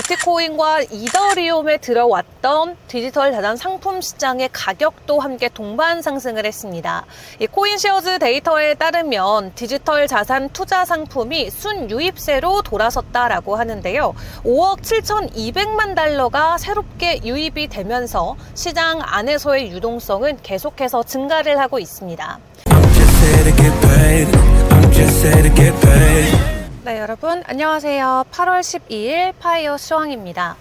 비트코인과 이더리움에 들어왔던 디지털 자산 상품 시장의 가격도 함께 동반 상승을 했습니다. 이 코인쉐어즈 데이터에 따르면 디지털 자산 투자 상품이 순유입세로 돌아섰다라고 하는데요. 5억 7,200만 달러가 새롭게 유입이 되면서 시장 안에서의 유동성은 계속해서 증가를 하고 있습니다. 네, 여러분 안녕하세요. 8월 12일 파이어 시황입니다.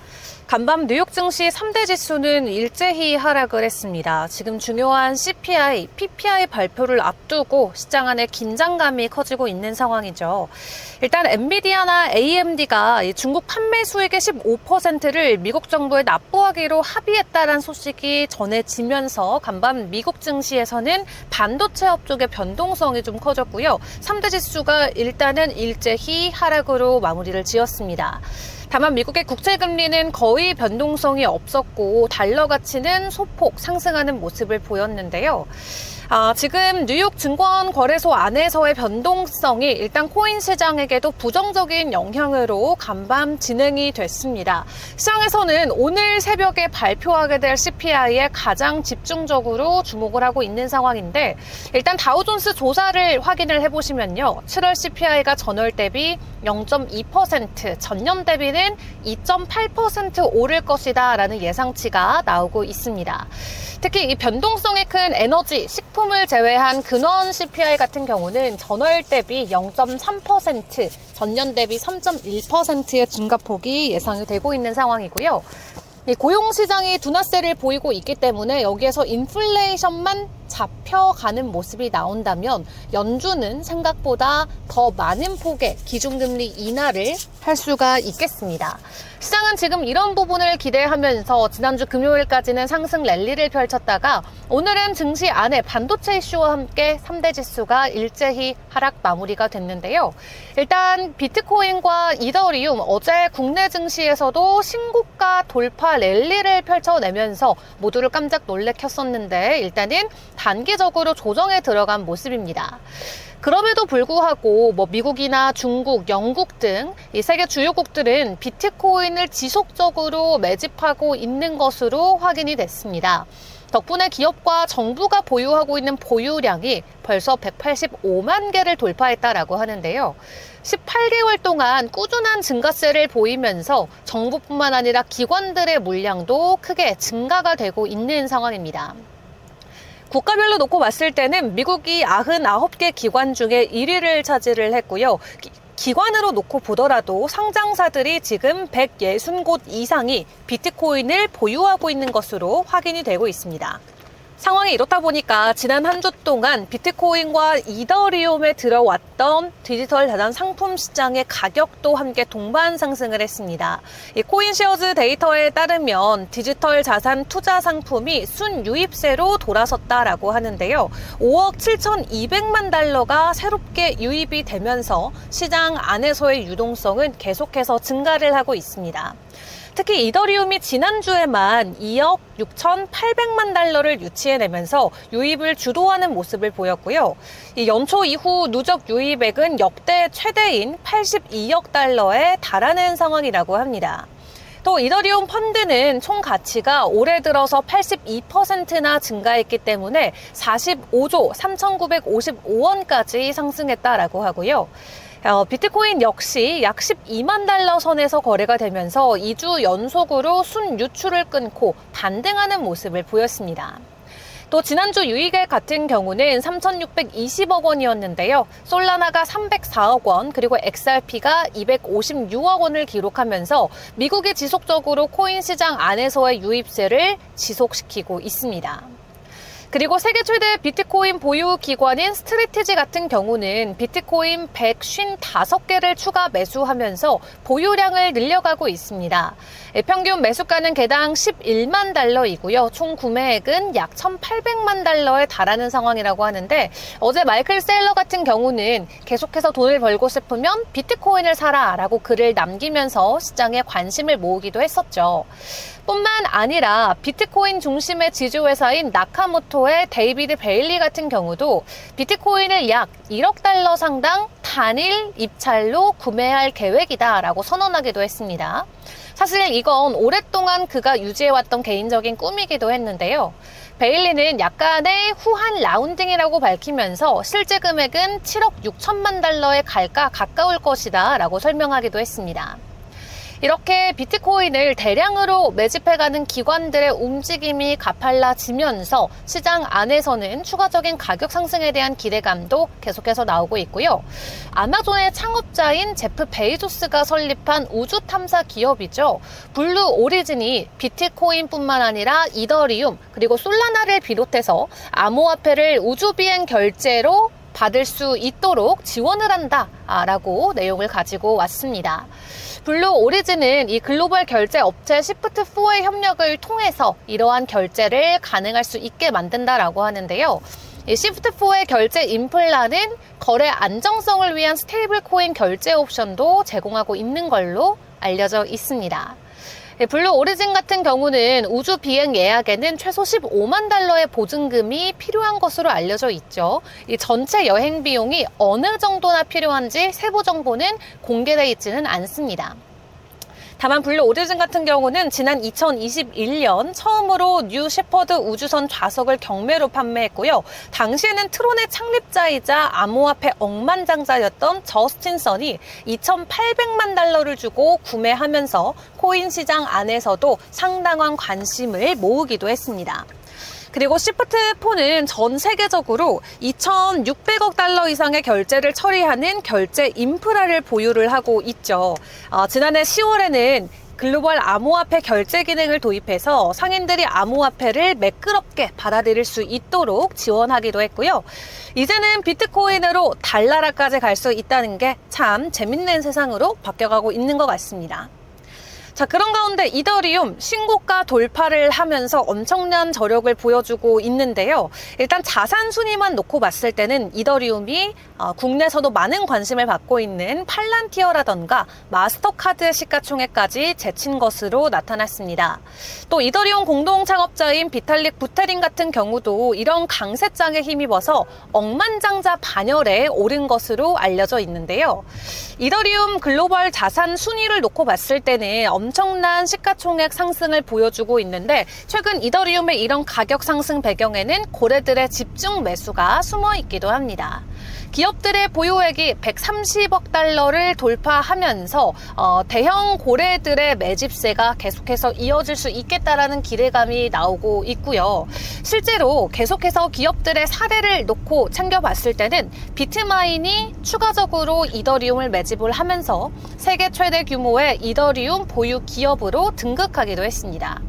간밤 뉴욕 증시 3대 지수는 일제히 하락을 했습니다. 지금 중요한 CPI, PPI 발표를 앞두고 시장 안에 긴장감이 커지고 있는 상황이죠. 일단 엔비디아나 AMD가 중국 판매 수익의 15%를 미국 정부에 납부하기로 합의했다는 소식이 전해지면서 간밤 미국 증시에서는 반도체 업종의 변동성이 좀 커졌고요. 3대 지수가 일단은 일제히 하락으로 마무리를 지었습니다. 다만 미국의 국채금리는 거의 변동성이 없었고 달러 가치는 소폭 상승하는 모습을 보였는데요. 지금 뉴욕 증권거래소 안에서의 변동성이 일단 코인 시장에게도 부정적인 영향으로 간밤 진행이 됐습니다. 시장에서는 오늘 새벽에 발표하게 될 CPI에 가장 집중적으로 주목을 하고 있는 상황인데 일단 다우존스 조사를 확인을 해보시면요. 7월 CPI가 전월 대비 0.2%, 전년 대비는 2.8% 오를 것이다 라는 예상치가 나오고 있습니다. 특히 이 변동성이 큰 에너지, 식품을 제외한 근원 CPI 같은 경우는 전월 대비 0.3%, 전년 대비 3.1%의 증가폭이 예상이 되고 있는 상황이고요. 고용시장이 둔화세를 보이고 있기 때문에 여기에서 인플레이션만 잡혀가는 모습이 나온다면 연준은 생각보다 더 많은 폭의 기준금리 인하를 할 수가 있겠습니다. 시장은 지금 이런 부분을 기대하면서 지난주 금요일까지는 상승 랠리를 펼쳤다가 오늘은 증시 안에 반도체 이슈와 함께 3대 지수가 일제히 하락 마무리가 됐는데요. 일단 비트코인과 이더리움 어제 국내 증시에서도 신고가 돌파 랠리를 펼쳐내면서 모두를 깜짝 놀래켰었는데 일단은 단기적으로 조정에 들어간 모습입니다. 그럼에도 불구하고 미국이나 중국, 영국 등 이 세계 주요국들은 비트코인을 지속적으로 매집하고 있는 것으로 확인이 됐습니다. 덕분에 기업과 정부가 보유하고 있는 보유량이 벌써 185만 개를 돌파했다라고 하는데요. 18개월 동안 꾸준한 증가세를 보이면서 정부뿐만 아니라 기관들의 물량도 크게 증가가 되고 있는 상황입니다. 국가별로 놓고 봤을 때는 미국이 99개 기관 중에 1위를 차지를 했고요. 기관으로 놓고 보더라도 상장사들이 지금 160곳 이상이 비트코인을 보유하고 있는 것으로 확인이 되고 있습니다. 상황이 이렇다 보니까 지난 한 주 동안 비트코인과 이더리움에 들어왔던 디지털 자산 상품 시장의 가격도 함께 동반 상승을 했습니다. 이 코인쉐어즈 데이터에 따르면 디지털 자산 투자 상품이 순유입세로 돌아섰다라고 하는데요. 5억 7,200만 달러가 새롭게 유입이 되면서 시장 안에서의 유동성은 계속해서 증가를 하고 있습니다. 특히 이더리움이 지난주에만 2억 6,800만 달러를 유치해내면서 유입을 주도하는 모습을 보였고요. 이 연초 이후 누적 유입액은 역대 최대인 82억 달러에 달하는 상황이라고 합니다. 또 이더리움 펀드는 총 가치가 올해 들어서 82%나 증가했기 때문에 45조 3,955원까지 상승했다라고 하고요. 비트코인 역시 약 12만 달러 선에서 거래가 되면서 2주 연속으로 순유출을 끊고 반등하는 모습을 보였습니다. 또 지난주 유익액 같은 경우는 3,620억 원이었는데요. 솔라나가 304억 원, 그리고 XRP가 256억 원을 기록하면서 미국이 지속적으로 코인 시장 안에서의 유입세를 지속시키고 있습니다. 그리고 세계 최대 비트코인 보유 기관인 스트래티지 같은 경우는 비트코인 155개를 추가 매수하면서 보유량을 늘려가고 있습니다. 평균 매수가는 개당 11만 달러이고요. 총 구매액은 약 1,800만 달러에 달하는 상황이라고 하는데 어제 마이클 세일러 같은 경우는 계속해서 돈을 벌고 싶으면 비트코인을 사라라고 글을 남기면서 시장에 관심을 모으기도 했었죠. 뿐만 아니라 비트코인 중심의 지주회사인 나카모토 CEO의 데이비드 베일리 같은 경우도 비트코인을 약 1억 달러 상당 단일 입찰로 구매할 계획이다라고 선언하기도 했습니다. 사실 이건 오랫동안 그가 유지해왔던 개인적인 꿈이기도 했는데요. 베일리는 약간의 후한 라운딩이라고 밝히면서 실제 금액은 7억 6천만 달러에 갈까 가까울 것이다 라고 설명하기도 했습니다. 이렇게 비트코인을 대량으로 매집해가는 기관들의 움직임이 가팔라지면서 시장 안에서는 추가적인 가격 상승에 대한 기대감도 계속해서 나오고 있고요. 아마존의 창업자인 제프 베이조스가 설립한 우주 탐사 기업이죠. 블루 오리진이 비트코인뿐만 아니라 이더리움 그리고 솔라나를 비롯해서 암호화폐를 우주 비행 결제로 받을 수 있도록 지원을 한다라고 내용을 가지고 왔습니다. 블루 오리진은 이 글로벌 결제 업체 시프트4의 협력을 통해서 이러한 결제를 가능할 수 있게 만든다라고 하는데요. 이 시프트4의 결제 인플라는 거래 안정성을 위한 스테이블 코인 결제 옵션도 제공하고 있는 걸로 알려져 있습니다. 블루 오리진 같은 경우는 우주 비행 예약에는 최소 15만 달러의 보증금이 필요한 것으로 알려져 있죠. 이 전체 여행 비용이 어느 정도나 필요한지 세부 정보는 공개되어 있지는 않습니다. 다만 블루 오리진 같은 경우는 지난 2021년 처음으로 뉴 셰퍼드 우주선 좌석을 경매로 판매했고요. 당시에는 트론의 창립자이자 암호화폐 억만장자였던 저스틴 선이 2,800만 달러를 주고 구매하면서 코인 시장 안에서도 상당한 관심을 모으기도 했습니다. 그리고 시프트4는 전 세계적으로 2,600억 달러 이상의 결제를 처리하는 결제 인프라를 보유를 하고 있죠. 지난해 10월에는 글로벌 암호화폐 결제 기능을 도입해서 상인들이 암호화폐를 매끄럽게 받아들일 수 있도록 지원하기도 했고요. 이제는 비트코인으로 달나라까지 갈 수 있다는 게 참 재밌는 세상으로 바뀌어가고 있는 것 같습니다. 자, 그런 가운데 이더리움 신고가 돌파를 하면서 엄청난 저력을 보여주고 있는데요. 일단 자산 순위만 놓고 봤을 때는 이더리움이 국내에서도 많은 관심을 받고 있는 팔란티어라던가 마스터카드 시가총액까지 제친 것으로 나타났습니다. 또 이더리움 공동 창업자인 비탈릭 부테린 같은 경우도 이런 강세장에 힘입어서 억만장자 반열에 오른 것으로 알려져 있는데요. 이더리움 글로벌 자산 순위를 놓고 봤을 때는 엄청난 시가총액 상승을 보여주고 있는데 최근 이더리움의 이런 가격 상승 배경에는 고래들의 집중 매수가 숨어 있기도 합니다. 기업들의 보유액이 130억 달러를 돌파하면서 대형 고래들의 매집세가 계속해서 이어질 수 있겠다라는 기대감이 나오고 있고요. 실제로 계속해서 기업들의 사례를 놓고 챙겨봤을 때는 비트마인이 추가적으로 이더리움을 매집을 하면서 세계 최대 규모의 이더리움 보유 기업으로 등극하기도 했습니다.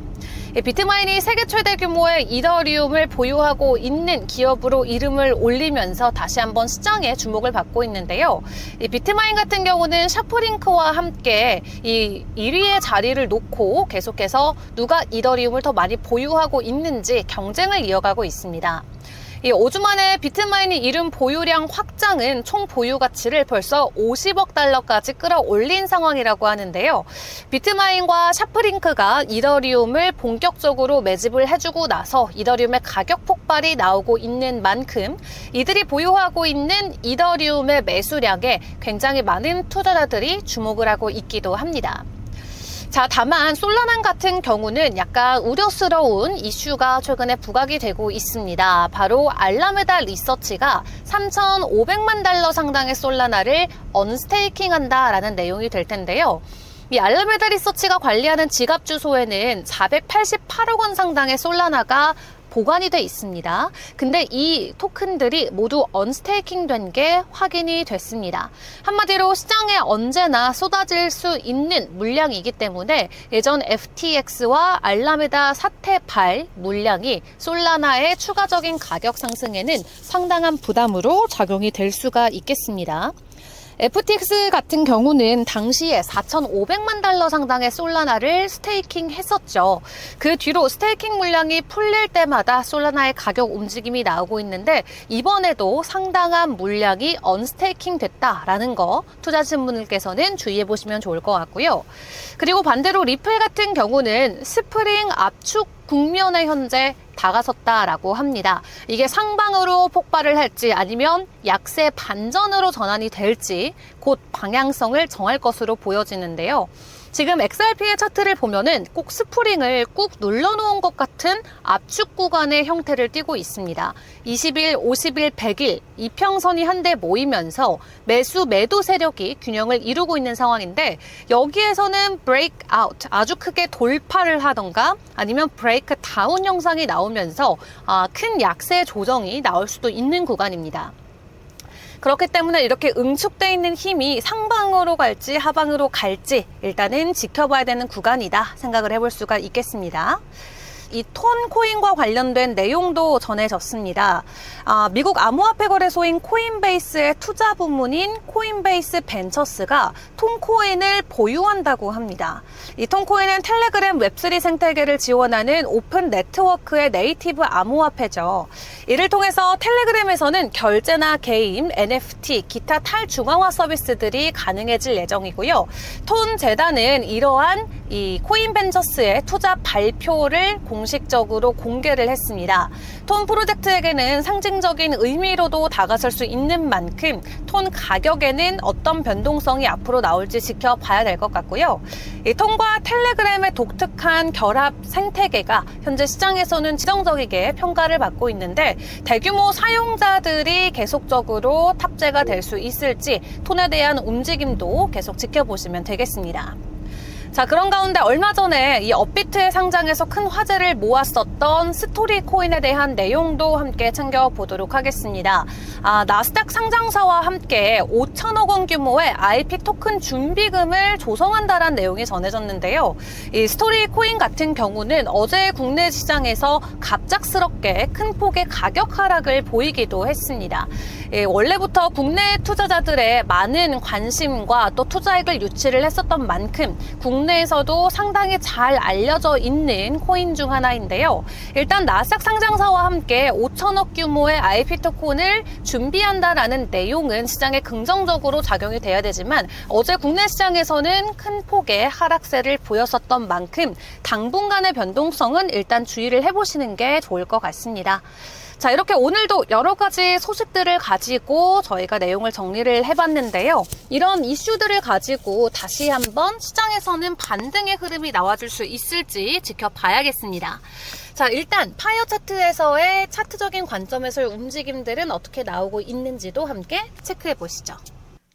비트마인이 세계 최대 규모의 이더리움을 보유하고 있는 기업으로 이름을 올리면서 다시 한번 시장에 주목을 받고 있는데요. 이 비트마인 같은 경우는 샤프링크와 함께 이 1위의 자리를 놓고 계속해서 누가 이더리움을 더 많이 보유하고 있는지 경쟁을 이어가고 있습니다. 이 5주 만에 비트마인이 이룬 보유량 확장은 총 보유 가치를 벌써 50억 달러까지 끌어올린 상황이라고 하는데요. 비트마인과 샤프링크가 이더리움을 본격적으로 매집을 해주고 나서 이더리움의 가격 폭발이 나오고 있는 만큼 이들이 보유하고 있는 이더리움의 매수량에 굉장히 많은 투자자들이 주목을 하고 있기도 합니다. 자, 다만 솔라나 같은 경우는 약간 우려스러운 이슈가 최근에 부각이 되고 있습니다. 바로 알라메다 리서치가 3,500만 달러 상당의 솔라나를 언스테이킹한다라는 내용이 될 텐데요. 이 알라메다 리서치가 관리하는 지갑 주소에는 488억 원 상당의 솔라나가 보관이 돼 있습니다. 근데 이 토큰들이 모두 언스테이킹 된 게 확인이 됐습니다. 한마디로 시장에 언제나 쏟아질 수 있는 물량이기 때문에 예전 FTX와 알라메다 사태발 물량이 솔라나의 추가적인 가격 상승에는 상당한 부담으로 작용이 될 수가 있겠습니다. FTX 같은 경우는 당시에 4,500만 달러 상당의 솔라나를 스테이킹 했었죠. 그 뒤로 스테이킹 물량이 풀릴 때마다 솔라나의 가격 움직임이 나오고 있는데 이번에도 상당한 물량이 언스테이킹 됐다라는 거 투자자분들께서는 주의해 보시면 좋을 것 같고요. 그리고 반대로 리플 같은 경우는 스프링 압축 국면에 현재 다가섰다라고 합니다. 이게 상방으로 폭발을 할지 아니면 약세 반전으로 전환이 될지 곧 방향성을 정할 것으로 보여지는데요. 지금 XRP의 차트를 보면은 꼭 스프링을 꾹 눌러놓은 것 같은 압축 구간의 형태를 띠고 있습니다. 20일, 50일, 100일 이평선이 한데 모이면서 매수, 매도 세력이 균형을 이루고 있는 상황인데 여기에서는 브레이크 아웃, 아주 크게 돌파를 하던가 아니면 브레이크 다운 형상이 나오면서 큰 약세 조정이 나올 수도 있는 구간입니다. 그렇기 때문에 이렇게 응축되어 있는 힘이 상방으로 갈지 하방으로 갈지 일단은 지켜봐야 되는 구간이다 생각을 해볼 수가 있겠습니다. 이 톤 코인과 관련된 내용도 전해졌습니다. 미국 암호화폐 거래소인 코인베이스의 투자 부문인 코인베이스 벤처스가 톤 코인을 보유한다고 합니다. 이 톤 코인은 텔레그램 웹3 생태계를 지원하는 오픈 네트워크의 네이티브 암호화폐죠. 이를 통해서 텔레그램에서는 결제나 게임, NFT, 기타 탈중앙화 서비스들이 가능해질 예정이고요. 톤 재단은 이러한 이 코인벤처스의 투자 발표를 공식적으로 공개를 했습니다. 톤 프로젝트에게는 상징적인 의미로도 다가설 수 있는 만큼 톤 가격에는 어떤 변동성이 앞으로 나올지 지켜봐야 될 것 같고요. 이 톤과 텔레그램의 독특한 결합 생태계가 현재 시장에서는 지정적이게 평가를 받고 있는데 대규모 사용자들이 계속적으로 탑재가 될 수 있을지 톤에 대한 움직임도 계속 지켜보시면 되겠습니다. 자, 그런 가운데 얼마 전에 이 업비트의 상장에서 큰 화제를 모았었던 스토리 코인에 대한 내용도 함께 챙겨보도록 하겠습니다. 나스닥 상장사와 함께 5천억 원 규모의 IP 토큰 준비금을 조성한다는 내용이 전해졌는데요. 이 스토리 코인 같은 경우는 어제 국내 시장에서 갑작스럽게 큰 폭의 가격 하락을 보이기도 했습니다. 원래부터 국내 투자자들의 많은 관심과 또 투자액을 유치를 했었던 만큼 국내에서도 상당히 잘 알려져 있는 코인 중 하나인데요. 일단 나스닥 상장사와 함께 5천억 규모의 IP 토큰을 준비한다라는 내용은 시장에 긍정적으로 작용이 돼야 되지만 어제 국내 시장에서는 큰 폭의 하락세를 보였었던 만큼 당분간의 변동성은 일단 주의를 해보시는 게 좋을 것 같습니다. 자, 이렇게 오늘도 여러 가지 소식들을 가지고 저희가 내용을 정리를 해봤는데요. 이런 이슈들을 가지고 다시 한번 시장에서는 반등의 흐름이 나와줄 수 있을지 지켜봐야겠습니다. 자, 일단 파이어 차트에서의 차트적인 관점에서의 움직임들은 어떻게 나오고 있는지도 함께 체크해 보시죠.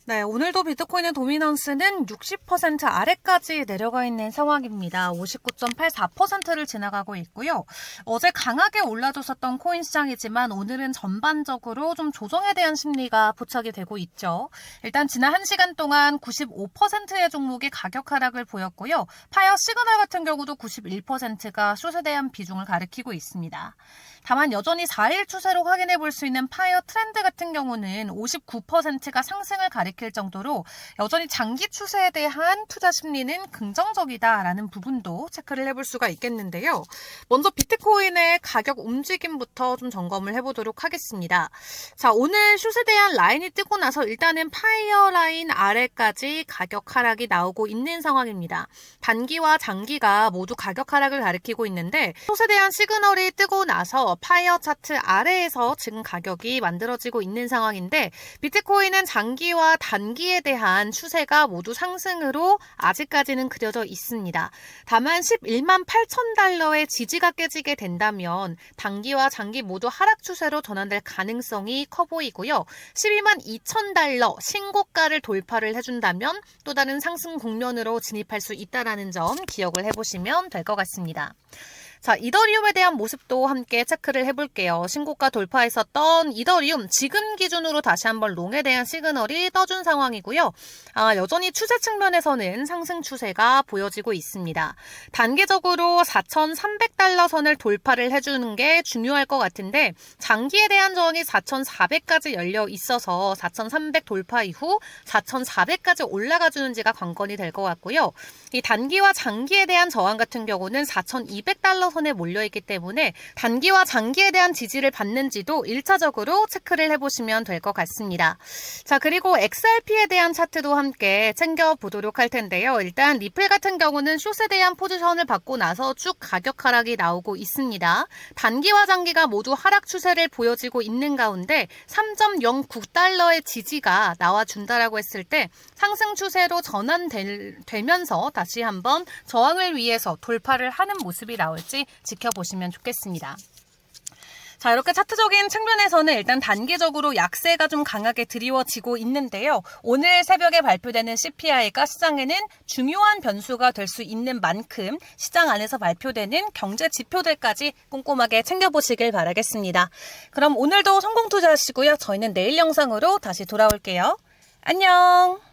네, 오늘도 비트코인의 도미넌스는 60% 아래까지 내려가 있는 상황입니다. 59.84%를 지나가고 있고요. 어제 강하게 올라줬었던 코인 시장이지만 오늘은 전반적으로 좀 조정에 대한 심리가 포착이 되고 있죠. 일단 지난 1시간 동안 95%의 종목이 가격 하락을 보였고요. 파이어 시그널 같은 경우도 91%가 숏에 대한 비중을 가리키고 있습니다. 다만 여전히 4일 추세로 확인해 볼 수 있는 파이어 트렌드 같은 경우는 59%가 상승을 가리킬 정도로 여전히 장기 추세에 대한 투자 심리는 긍정적이다라는 부분도 체크를 해볼 수가 있겠는데요. 먼저 비트코인의 가격 움직임부터 좀 점검을 해보도록 하겠습니다. 자, 오늘 숏에 대한 라인이 뜨고 나서 일단은 파이어 라인 아래까지 가격 하락이 나오고 있는 상황입니다. 단기와 장기가 모두 가격 하락을 가리키고 있는데 숏에 대한 시그널이 뜨고 나서 파이어 차트 아래에서 지금 가격이 만들어지고 있는 상황인데 비트코인은 장기와 단기에 대한 추세가 모두 상승으로 아직까지는 그려져 있습니다. 다만 11만 8천 달러의 지지가 깨지게 된다면 단기와 장기 모두 하락 추세로 전환될 가능성이 커 보이고요. 12만 2천 달러 신고가를 돌파를 해준다면 또 다른 상승 국면으로 진입할 수 있다는 점 기억을 해보시면 될 것 같습니다. 자, 이더리움에 대한 모습도 함께 체크를 해볼게요. 신고가 돌파했었던 이더리움 지금 기준으로 다시 한번 롱에 대한 시그널이 떠준 상황이고요. 여전히 추세 측면에서는 상승 추세가 보여지고 있습니다. 단기적으로 4,300달러 선을 돌파를 해주는 게 중요할 것 같은데 장기에 대한 저항이 4,400까지 열려 있어서 4,300 돌파 이후 4,400까지 올라가 주는지가 관건이 될 것 같고요. 이 단기와 장기에 대한 저항 같은 경우는 4,200달러 타저선에 몰려있기 때문에 단기와 장기에 대한 지지를 받는지도 1차적으로 체크를 해보시면 될 것 같습니다. 자, 그리고 XRP에 대한 차트도 함께 챙겨보도록 할 텐데요. 일단 리플 같은 경우는 숏에 대한 포지션을 받고 나서 쭉 가격 하락이 나오고 있습니다. 단기와 장기가 모두 하락 추세를 보여지고 있는 가운데 3.09달러의 지지가 나와준다라고 했을 때 상승 추세로 전환되면서 다시 한번 저항을 위해서 돌파를 하는 모습이 나올지 지켜보시면 좋겠습니다. 자, 이렇게 차트적인 측면에서는 일단 단기적으로 약세가 좀 강하게 드리워지고 있는데요. 오늘 새벽에 발표되는 CPI가 시장에는 중요한 변수가 될 수 있는 만큼 시장 안에서 발표되는 경제 지표들까지 꼼꼼하게 챙겨보시길 바라겠습니다. 그럼 오늘도 성공 투자하시고요. 저희는 내일 영상으로 다시 돌아올게요. 안녕!